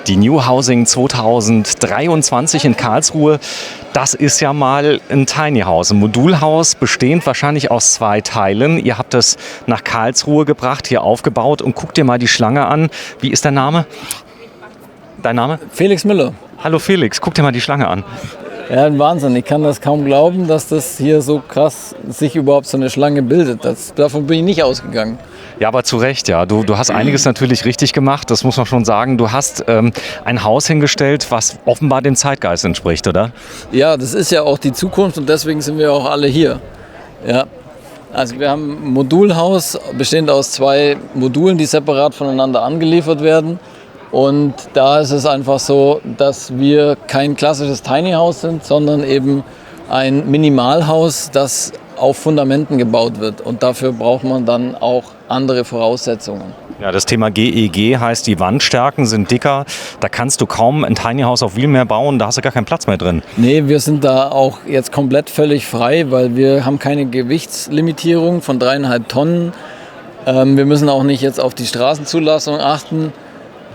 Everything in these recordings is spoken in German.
Die New Housing 2023 in Karlsruhe, das ist ja mal ein Tiny House, ein Modulhaus, bestehend wahrscheinlich aus 2 Teilen. Ihr habt es nach Karlsruhe gebracht, hier aufgebaut und guck dir mal die Schlange an. Wie ist dein Name? Dein Name? Felix Müller. Hallo Felix, guck dir mal die Schlange an. Ja, ein Wahnsinn. Ich kann das kaum glauben, dass das hier so krass sich überhaupt so eine Schlange bildet. Davon bin ich nicht ausgegangen. Ja, aber zu Recht, ja. Du hast einiges natürlich richtig gemacht, das muss man schon sagen. Du hast ein Haus hingestellt, was offenbar dem Zeitgeist entspricht, oder? Ja, das ist ja auch die Zukunft und deswegen sind wir auch alle hier. Ja. Also wir haben ein Modulhaus, bestehend aus 2 Modulen, die separat voneinander angeliefert werden. Und da ist es einfach so, dass wir kein klassisches Tiny House sind, sondern eben ein Minimalhaus, das auf Fundamenten gebaut wird. Und dafür braucht man dann auch andere Voraussetzungen. Ja, das Thema GEG heißt, die Wandstärken sind dicker. Da kannst du kaum ein Tiny House auf Wheel mehr bauen, da hast du gar keinen Platz mehr drin. Nee, wir sind da auch jetzt komplett völlig frei, weil wir haben keine Gewichtslimitierung von 3,5 Tonnen. Wir müssen auch nicht jetzt auf die Straßenzulassung achten,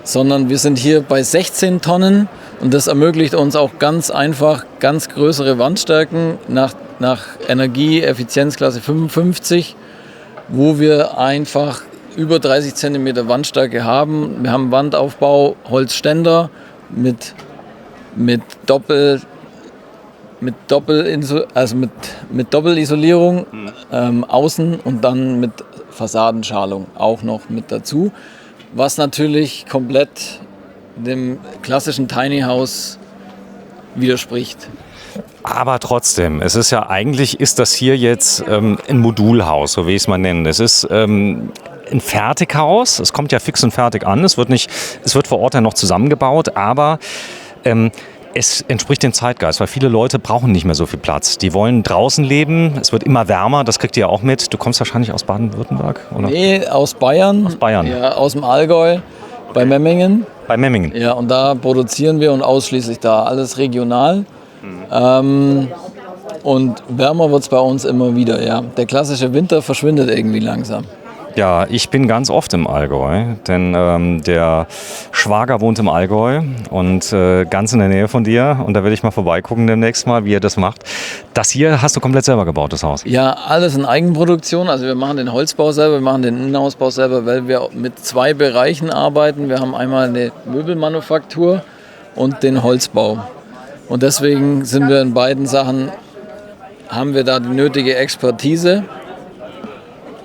sondern wir sind hier bei 16 Tonnen und das ermöglicht uns auch ganz einfach ganz größere Wandstärken nach Energieeffizienzklasse 55, wo wir einfach über 30 cm Wandstärke haben. Wir haben Wandaufbau, Holzständer mit Doppelisolierung außen und dann mit Fassadenschalung auch noch mit dazu, was natürlich komplett dem klassischen Tiny House widerspricht. Aber trotzdem, es ist ja eigentlich, ist das hier jetzt ein Modulhaus, so wie ich es mal nenne. Es ist ein Fertighaus, es kommt ja fix und fertig an, es wird vor Ort ja noch zusammengebaut, aber es entspricht dem Zeitgeist, weil viele Leute brauchen nicht mehr so viel Platz. Die wollen draußen leben, es wird immer wärmer, das kriegt ihr auch mit. Du kommst wahrscheinlich aus Baden-Württemberg, oder? Nee, aus Bayern. Aus Bayern. Ja, aus dem Allgäu, bei Memmingen. Bei Memmingen. Ja, und da produzieren wir und ausschließlich da, alles regional. Und wärmer wird es bei uns immer wieder, ja. Der klassische Winter verschwindet irgendwie langsam. Ja, ich bin ganz oft im Allgäu, denn der Schwager wohnt im Allgäu und ganz in der Nähe von dir. Und da werde ich mal vorbeigucken demnächst mal, wie er das macht. Das hier hast du komplett selber gebaut, das Haus? Ja, alles in Eigenproduktion. Also wir machen den Holzbau selber, wir machen den Innenausbau selber, weil wir mit 2 Bereichen arbeiten. Wir haben einmal eine Möbelmanufaktur und den Holzbau. Und deswegen sind wir in beiden Sachen, haben wir da die nötige Expertise.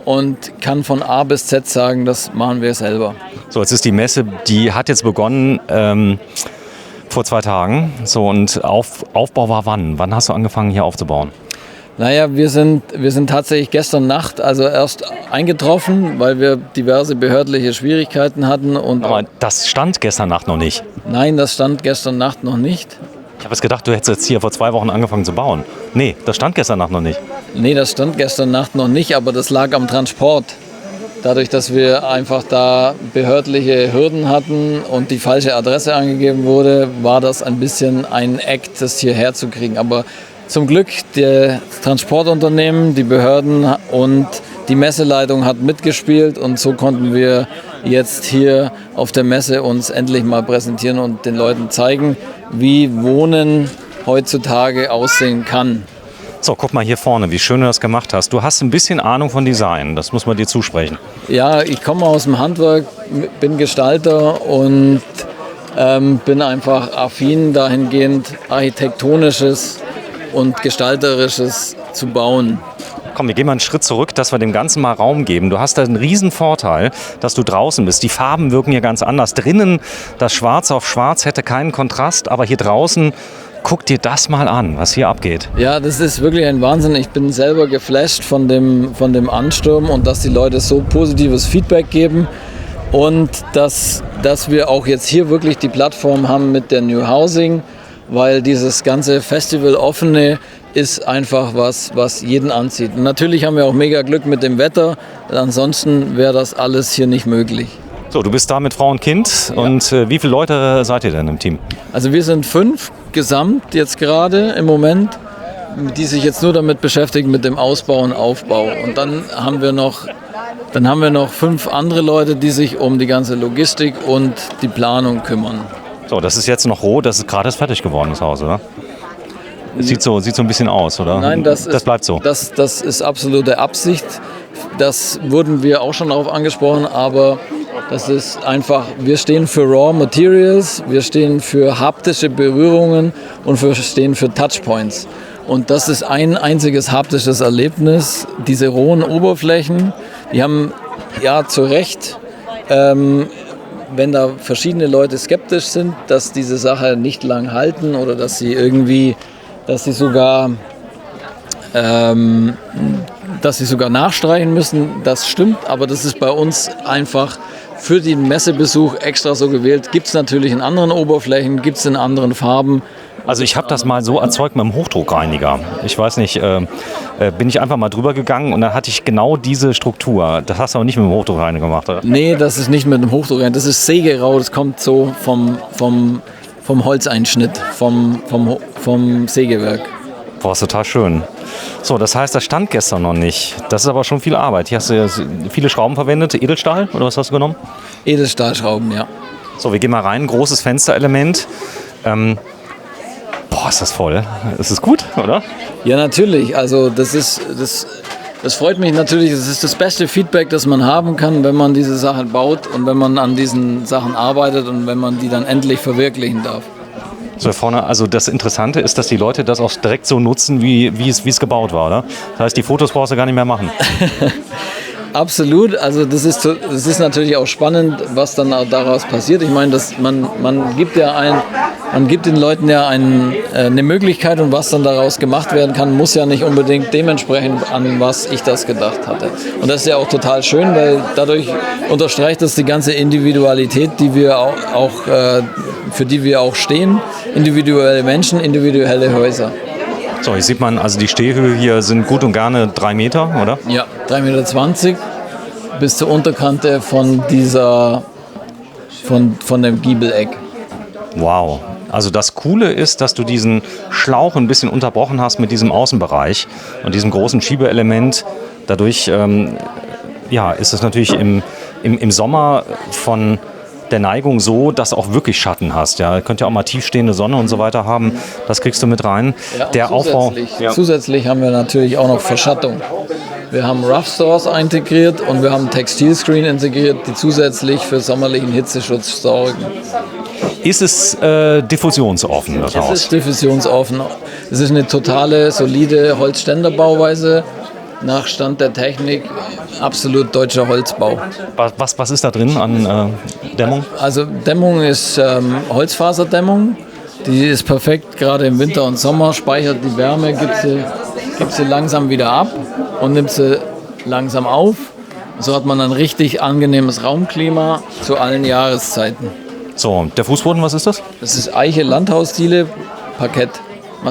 Und kann von A bis Z sagen, das machen wir selber. So, jetzt ist die Messe, die hat jetzt begonnen vor 2 Tagen. So, und Aufbau war wann? Wann hast du angefangen, hier aufzubauen? Naja, wir sind tatsächlich gestern Nacht also erst eingetroffen, weil wir diverse behördliche Schwierigkeiten hatten. Aber das stand gestern Nacht noch nicht? Nein, das stand gestern Nacht noch nicht. Ich habe jetzt gedacht, du hättest jetzt hier vor 2 Wochen angefangen zu bauen. Nee, das stand gestern Nacht noch nicht. Nee, das stand gestern Nacht noch nicht, aber das lag am Transport. Dadurch, dass wir einfach da behördliche Hürden hatten und die falsche Adresse angegeben wurde, war das ein bisschen ein Act, das hierher zu kriegen. Aber zum Glück, das Transportunternehmen, die Behörden und die Messeleitung hat mitgespielt und so konnten wir jetzt hier auf der Messe uns endlich mal präsentieren und den Leuten zeigen, wie Wohnen heutzutage aussehen kann. So, guck mal hier vorne, wie schön du das gemacht hast. Du hast ein bisschen Ahnung von Design, das muss man dir zusprechen. Ja, ich komme aus dem Handwerk, bin Gestalter und bin einfach affin dahingehend, Architektonisches und Gestalterisches zu bauen. Komm, wir gehen mal einen Schritt zurück, dass wir dem Ganzen mal Raum geben. Du hast da einen riesen Vorteil, dass du draußen bist. Die Farben wirken hier ganz anders. Drinnen, das Schwarz auf Schwarz hätte keinen Kontrast, aber hier draußen, guck dir das mal an, was hier abgeht. Ja, das ist wirklich ein Wahnsinn. Ich bin selber geflasht von dem Ansturm und dass die Leute so positives Feedback geben. Und dass wir auch jetzt hier wirklich die Plattform haben mit der New Housing, weil dieses ganze Festival-Offene ist einfach was jeden anzieht. Und natürlich haben wir auch mega Glück mit dem Wetter, ansonsten wäre das alles hier nicht möglich. So, du bist da mit Frau und Kind und wie viele Leute seid ihr denn im Team? Also wir sind 5 gesamt jetzt gerade im Moment, die sich jetzt nur damit beschäftigen mit dem Ausbau und Aufbau. Und dann haben wir noch 5 andere Leute, die sich um die ganze Logistik und die Planung kümmern. So, das ist jetzt noch roh, das ist gerade fertig geworden, das Haus, oder? Es sieht so ein bisschen aus, oder? Nein, das bleibt so. Das ist absolute Absicht. Das wurden wir auch schon darauf angesprochen, aber das ist einfach, wir stehen für Raw Materials, wir stehen für haptische Berührungen und wir stehen für Touchpoints. Und das ist ein einziges haptisches Erlebnis. Diese rohen Oberflächen, die haben ja zu Recht, wenn da verschiedene Leute skeptisch sind, dass diese Sache nicht lang halten oder dass sie sogar nachstreichen müssen, das stimmt, aber das ist bei uns einfach für den Messebesuch extra so gewählt. Gibt es natürlich in anderen Oberflächen, gibt es in anderen Farben. Also ich habe das mal so erzeugt mit einem Hochdruckreiniger. Ich weiß nicht, bin ich einfach mal drüber gegangen und dann hatte ich genau diese Struktur. Das hast du aber nicht mit dem Hochdruckreiniger gemacht, oder? Nee, das ist nicht mit dem Hochdruckreiniger. Das ist Sägerau, das kommt so vom Holzeinschnitt, vom Sägewerk. Boah, ist total schön. So, das heißt, das stand gestern noch nicht. Das ist aber schon viel Arbeit. Hier hast du viele Schrauben verwendet. Edelstahl oder was hast du genommen? Edelstahlschrauben, ja. So, wir gehen mal rein. Großes Fensterelement. Boah, ist das voll. Ist es gut, oder? Ja, natürlich. Also das freut mich natürlich. Das ist das beste Feedback, das man haben kann, wenn man diese Sachen baut und wenn man an diesen Sachen arbeitet und wenn man die dann endlich verwirklichen darf. So, vorne, also das Interessante ist, dass die Leute das auch direkt so nutzen, wie es gebaut war, oder? Das heißt, die Fotos brauchst du gar nicht mehr machen. Absolut, also das ist natürlich auch spannend, was dann auch daraus passiert. Ich meine, man gibt den Leuten ja eine Möglichkeit und was dann daraus gemacht werden kann, muss ja nicht unbedingt dementsprechend an was ich das gedacht hatte. Und das ist ja auch total schön, weil dadurch unterstreicht das die ganze Individualität, die wir für die wir auch stehen. Individuelle Menschen, individuelle Häuser. So, hier sieht man, also die Stehhöhe hier sind gut und gerne 3 Meter, oder? Ja, 3,20 Meter bis zur Unterkante von dem Giebeleck. Wow. Also das Coole ist, dass du diesen Schlauch ein bisschen unterbrochen hast mit diesem Außenbereich und diesem großen Schiebeelement. Dadurch ist es natürlich im Sommer von der Neigung so, dass du auch wirklich Schatten hast. Ja, könnt ja auch mal tiefstehende Sonne und so weiter haben. Das kriegst du mit rein. Ja, der Aufbau. Zusätzlich haben wir natürlich auch noch Verschattung. Wir haben Rough Stores integriert und wir haben Textilscreen integriert, die zusätzlich für sommerlichen Hitzeschutz sorgen. Ist es diffusionsoffen, das Haus? Es ist diffusionsoffen. Es ist eine totale, solide Holzständerbauweise. Nach Stand der Technik absolut deutscher Holzbau. Was ist da drin an Dämmung? Also Dämmung ist Holzfaserdämmung. Die ist perfekt, gerade im Winter und Sommer, speichert die Wärme, gibt sie langsam wieder ab und nimmt sie langsam auf. So hat man ein richtig angenehmes Raumklima zu allen Jahreszeiten. So, der Fußboden, was ist das? Das ist Eiche, Landhausdiele, Parkett.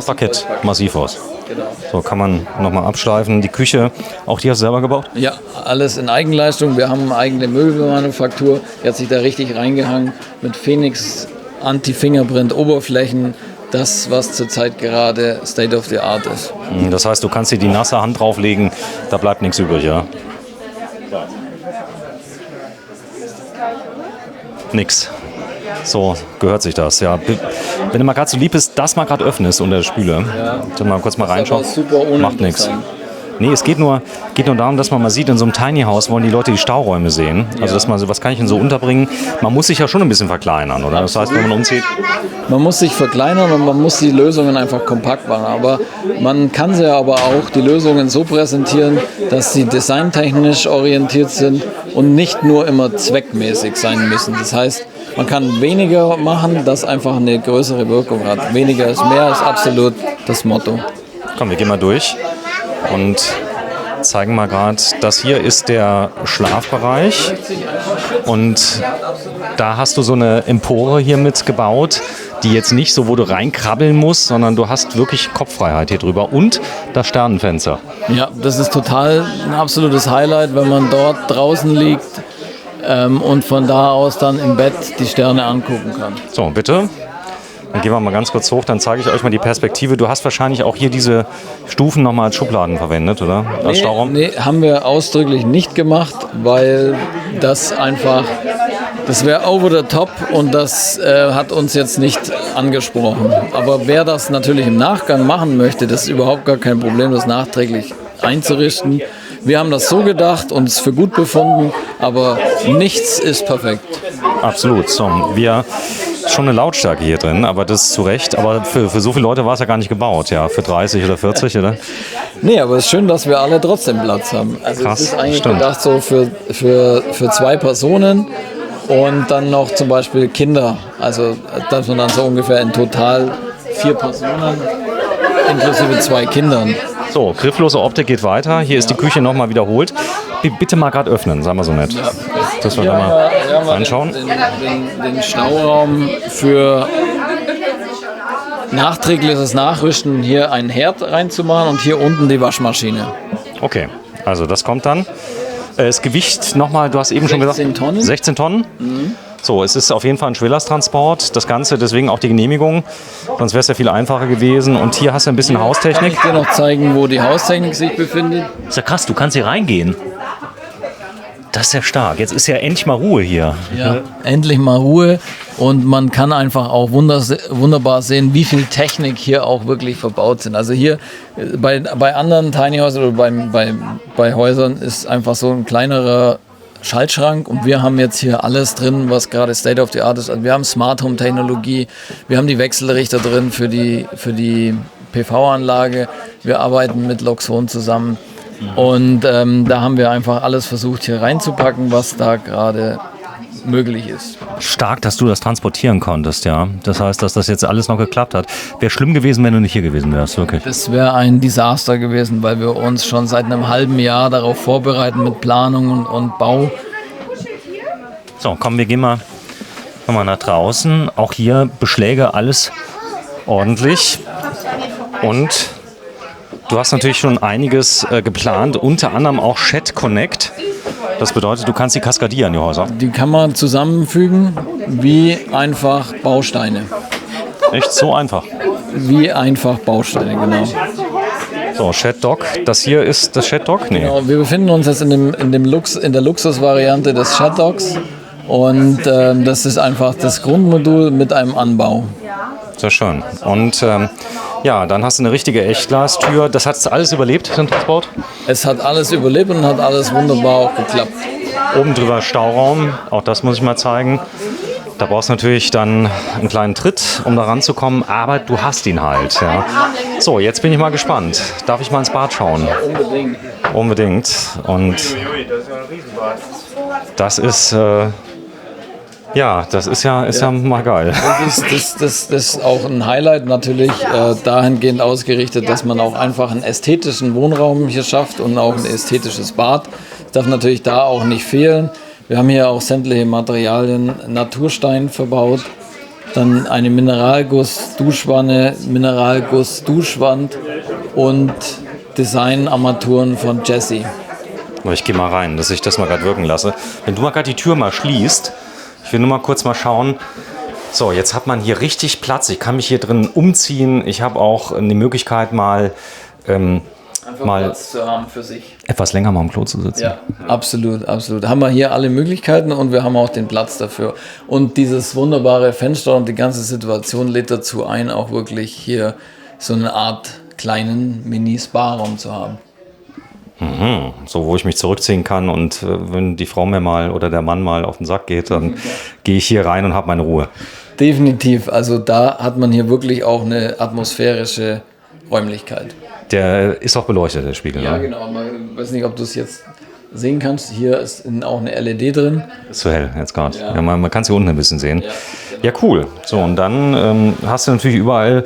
Parkett, Massivhaus. Genau. So, kann man nochmal abschleifen. Die Küche, auch die hast du selber gebaut? Ja, alles in Eigenleistung. Wir haben eine eigene Möbelmanufaktur. Die hat sich da richtig reingehangen mit Phoenix Anti-Fingerprint Oberflächen. Das, was zurzeit gerade State of the Art ist. Das heißt, du kannst dir die nasse Hand drauflegen, da bleibt nichts übrig, ja? Nix. So gehört sich das, ja. Wenn du mal gerade so lieb bist, das mal gerade öffnest unter der Spüle. Ja. Mal kurz mal reinschauen. Macht nichts. Nee, es geht nur darum, dass man mal sieht, in so einem Tiny House wollen die Leute die Stauräume sehen. Also dass man so, was kann ich denn so unterbringen? Man muss sich ja schon ein bisschen verkleinern, oder? Das heißt, wenn man umzieht. Man muss sich verkleinern und man muss die Lösungen einfach kompakt machen. Aber man kann sie aber auch die Lösungen so präsentieren, dass sie designtechnisch orientiert sind und nicht nur immer zweckmäßig sein müssen. Das heißt, man kann weniger machen, das einfach eine größere Wirkung hat. Weniger ist mehr, ist absolut das Motto. Komm, wir gehen mal durch und zeigen mal gerade, das hier ist der Schlafbereich und da hast du so eine Empore hier mitgebaut, die jetzt nicht so, wo du reinkrabbeln musst, sondern du hast wirklich Kopffreiheit hier drüber und das Sternenfenster. Ja, das ist total ein absolutes Highlight, wenn man dort draußen liegt und von da aus dann im Bett die Sterne angucken kann. So, bitte. Dann gehen wir mal ganz kurz hoch, dann zeige ich euch mal die Perspektive. Du hast wahrscheinlich auch hier diese Stufen nochmal als Schubladen verwendet, oder? Als Stauraum? Nee, haben wir ausdrücklich nicht gemacht, weil das einfach Das wäre over the top und das hat uns jetzt nicht angesprochen. Aber wer das natürlich im Nachgang machen möchte, das ist überhaupt gar kein Problem, das nachträglich einzurichten. Wir haben das so gedacht und es für gut befunden, aber nichts ist perfekt. Absolut. So, schon eine Lautstärke hier drin, aber das ist zu Recht. Aber für so viele Leute war es ja gar nicht gebaut, ja, für 30 oder 40, oder? Nee, aber es ist schön, dass wir alle trotzdem Platz haben. Also Krass, es ist eigentlich stimmt. gedacht so für 2 Personen und dann noch zum Beispiel Kinder. Also dass man dann so ungefähr in total 4 Personen inklusive 2 Kindern. So, grifflose Optik geht weiter. Hier ist die Küche nochmal wiederholt. Bitte mal gerade öffnen, sagen wir so nett. Ja. Dass wir Hier da mal haben wir reinschauen. den Stauraum für nachträgliches Nachrüsten, hier einen Herd reinzumachen und hier unten die Waschmaschine. Okay, also das kommt dann. Das Gewicht nochmal, du hast eben schon gesagt. 16 Tonnen. 16 Tonnen. So, es ist auf jeden Fall ein Schwerlasttransport. Das Ganze, deswegen auch die Genehmigung. Sonst wäre es ja viel einfacher gewesen. Und hier hast du ein bisschen Kann Haustechnik. ich dir noch zeigen, wo die Haustechnik sich befindet? Ist ja krass, du kannst hier reingehen. Das ist ja stark. Jetzt ist ja endlich mal Ruhe hier. Ja, endlich mal Ruhe und man kann einfach auch wunderbar sehen, wie viel Technik hier auch wirklich verbaut sind. Also hier bei anderen Tiny Häusern oder bei Häusern ist einfach so ein kleinerer Schaltschrank und wir haben jetzt hier alles drin, was gerade State of the Art ist. Also wir haben Smart Home Technologie, wir haben die Wechselrichter drin für die PV-Anlage, wir arbeiten mit Loxone zusammen. Und da haben wir einfach alles versucht hier reinzupacken, was da gerade möglich ist. Stark, dass du das transportieren konntest, ja. Das heißt, dass das jetzt alles noch geklappt hat. Wäre schlimm gewesen, wenn du nicht hier gewesen wärst, wirklich. Das wäre ein Desaster gewesen, weil wir uns schon seit einem halben Jahr darauf vorbereiten mit Planung und Bau. So, komm, wir gehen mal nochmal nach draußen. Auch hier Beschläge, alles ordentlich. Und du hast natürlich schon einiges geplant, unter anderem auch Shed Connect. Das bedeutet, du kannst die kaskadieren, die Häuser. Die kann man zusammenfügen wie einfach Bausteine. Echt so einfach. Wie einfach Bausteine, genau. So, Shed Dock. Das hier ist das Shed Dock? Nee. Genau, wir befinden uns jetzt in der Luxusvariante des Shed Docks. Und das ist einfach das Grundmodul mit einem Anbau. Sehr schön. Und ja, dann hast du eine richtige Echtglastür. Das hat alles überlebt, den Transport? Es hat alles überlebt und hat alles wunderbar auch geklappt. Oben drüber Stauraum, auch das muss ich mal zeigen. Da brauchst du natürlich dann einen kleinen Tritt, um da ranzukommen, aber du hast ihn halt. Ja. So, jetzt bin ich mal gespannt. Darf ich mal ins Bad schauen? Unbedingt. Unbedingt. Und das ist... ja, das ist ja mal geil. Das ist auch ein Highlight natürlich dahingehend ausgerichtet, dass man auch einfach einen ästhetischen Wohnraum hier schafft und auch ein ästhetisches Bad. Das darf natürlich da auch nicht fehlen. Wir haben hier auch sämtliche Materialien, Naturstein verbaut, dann eine Mineralguss-Duschwanne, Mineralguss-Duschwand und Designarmaturen von Jesse. Ich gehe mal rein, dass ich das mal gerade wirken lasse. Wenn du mal gerade die Tür mal schließt, ich will nur mal kurz mal schauen. So, jetzt hat man hier richtig Platz. Ich kann mich hier drin umziehen. Ich habe auch die Möglichkeit mal Platz zu haben für sich. etwas länger mal am Klo zu sitzen. Ja, absolut, absolut. Haben wir hier alle Möglichkeiten und wir haben auch den Platz dafür. Und dieses wunderbare Fenster und die ganze Situation lädt dazu ein, auch wirklich hier so eine Art kleinen Mini-Spa-Raum zu haben. So, wo ich mich zurückziehen kann und wenn die Frau mir mal oder der Mann mal auf den Sack geht, dann gehe ich hier rein und habe meine Ruhe. Definitiv. Also da hat man hier wirklich auch eine atmosphärische Räumlichkeit. Der ist auch beleuchtet, der Spiegel. Ja, ne? genau. Ich weiß nicht, ob du es jetzt sehen kannst. Hier ist auch eine LED drin. Ist zu hell jetzt gerade. Ja. Ja, man kann es hier unten ein bisschen sehen. Ja, Ja, cool. So, und dann hast du natürlich überall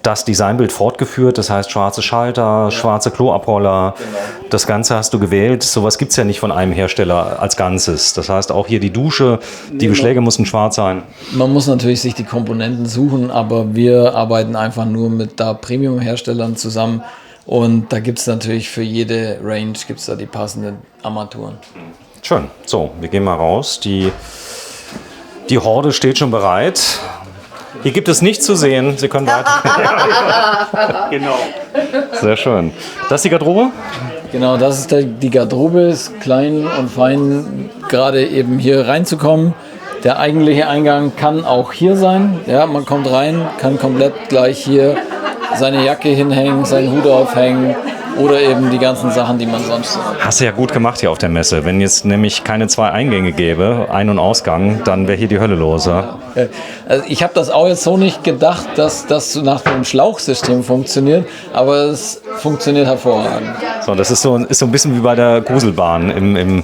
das Designbild fortgeführt. Das heißt schwarze Schalter, schwarze Kloabroller. Genau. Das Ganze hast du gewählt. Sowas gibt es ja nicht von einem Hersteller als Ganzes. Das heißt auch hier die Dusche, die Beschläge mussten schwarz sein. Man muss natürlich sich die Komponenten suchen, aber wir arbeiten einfach nur mit da Premium-Herstellern zusammen. Und da gibt es natürlich für jede Range gibt's da die passenden Armaturen. Schön. So, wir gehen mal raus. Die Horde steht schon bereit. Hier gibt es nichts zu sehen. Sie können weiter. Genau. Sehr schön. Das ist die Garderobe? Genau, das ist die Garderobe, ist klein und fein, gerade eben hier reinzukommen. Der eigentliche Eingang kann auch hier sein. Ja, man kommt rein, kann komplett gleich hier seine Jacke hinhängen, seinen Hut aufhängen oder eben die ganzen Sachen, die man sonst so hat. Hast du ja gut gemacht hier auf der Messe. Wenn jetzt nämlich keine 2 Eingänge gäbe, Ein- und Ausgang, dann wäre hier die Hölle los. Ja? Also ich habe das auch jetzt so nicht gedacht, dass das nach dem Schlauchsystem funktioniert, aber es funktioniert hervorragend. So, das ist so ein bisschen wie bei der Gruselbahn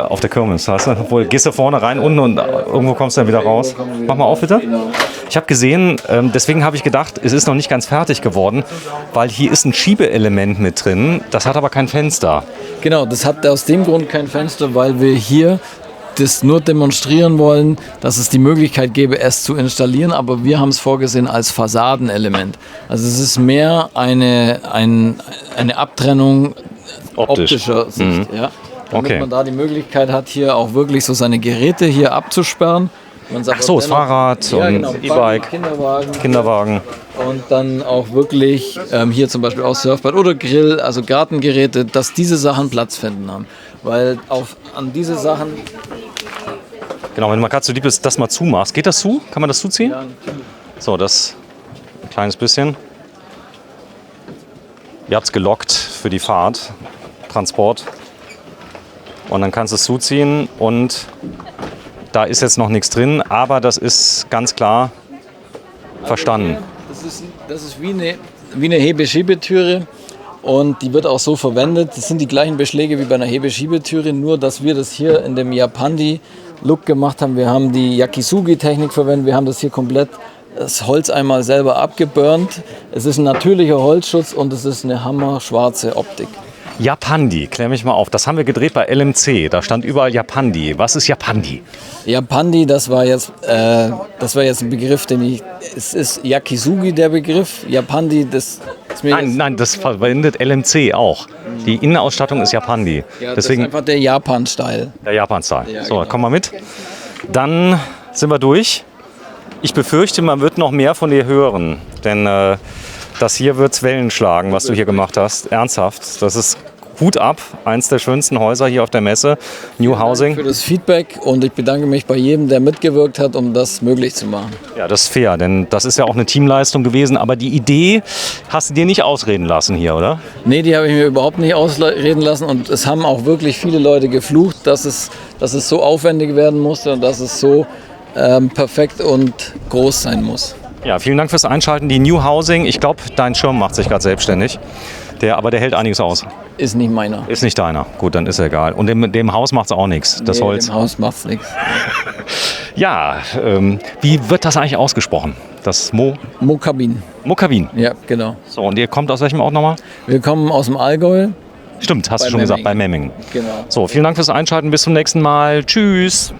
auf der Kirmes. Hast du? Obwohl, gehst du vorne rein, unten und irgendwo kommst du dann wieder raus. Mach mal auf, bitte. Ich habe gesehen, deswegen habe ich gedacht, es ist noch nicht ganz fertig geworden, weil hier ist ein Schiebeelement mit drin, das hat aber kein Fenster. Genau, das hat aus dem Grund kein Fenster, weil wir hier das nur demonstrieren wollen, dass es die Möglichkeit gäbe, es zu installieren, aber wir haben es vorgesehen als Fassadenelement. Also es ist mehr eine Abtrennung optischer Sicht. Ja. Damit man da die Möglichkeit hat, hier auch wirklich so seine Geräte hier abzusperren. Ach so, das Fahrrad und genau, E-Bike, Kinderwagen. Und dann auch wirklich hier zum Beispiel auch Surfboard oder Grill, also Gartengeräte, dass diese Sachen Platz finden haben. Weil an diese Sachen... Genau, wenn du mal gerade so lieb ist, das mal zumachst. Geht das zu? Kann man das zuziehen? Ja, natürlich. So, das ein kleines bisschen. Ihr habt es gelockt für die Fahrt, Transport. Und dann kannst du es zuziehen und da ist jetzt noch nichts drin, aber das ist ganz klar verstanden. Das ist wie eine Hebeschiebetüre und die wird auch so verwendet. Das sind die gleichen Beschläge wie bei einer Hebeschiebetüre, nur dass wir das hier in dem Japandi-Look gemacht haben. Wir haben die Yakisugi-Technik verwendet, wir haben das hier komplett das Holz einmal selber abgeburnt. Es ist ein natürlicher Holzschutz und es ist eine hammerschwarze Optik. Japandi, klär mich mal auf. Das haben wir gedreht bei LMC. Da stand überall Japandi. Was ist Japandi? Japandi, das war jetzt ein Begriff, es ist Yakisugi der Begriff. Japandi, das ist mir Nein, das verwendet LMC auch. Die Innenausstattung ist Japandi. Ja, deswegen das ist einfach der Japan-Style. der Japan-Style. Ja, so, genau. komm mal mit. Dann sind wir durch. Ich befürchte, man wird noch mehr von dir hören. Denn das hier wird Wellen schlagen, was du hier gemacht hast. Ernsthaft. Das ist Hut ab. Eins der schönsten Häuser hier auf der Messe. New Housing. Für das Feedback und ich bedanke mich bei jedem, der mitgewirkt hat, um das möglich zu machen. Ja, das ist fair, denn das ist ja auch eine Teamleistung gewesen. Aber die Idee hast du dir nicht ausreden lassen hier, oder? Nee, die habe ich mir überhaupt nicht ausreden lassen und es haben auch wirklich viele Leute geflucht, dass es so aufwendig werden musste und dass es so perfekt und groß sein muss. Ja, vielen Dank fürs Einschalten. Die New Housing, ich glaube, dein Schirm macht sich gerade selbstständig. Aber der hält einiges aus. Ist nicht meiner. Ist nicht deiner. Gut, dann ist er egal. Und dem Haus macht es auch nichts, das Holz. Dem Haus macht es nichts. Ja, wie wird das eigentlich ausgesprochen? Das Mokabin. Mokabin. Ja, genau. So, und ihr kommt aus welchem Ort nochmal? Wir kommen aus dem Allgäu. Stimmt, hast Bei du schon gesagt, bei Memmingen. Memmingen. Genau. So, vielen Dank fürs Einschalten. Bis zum nächsten Mal. Tschüss.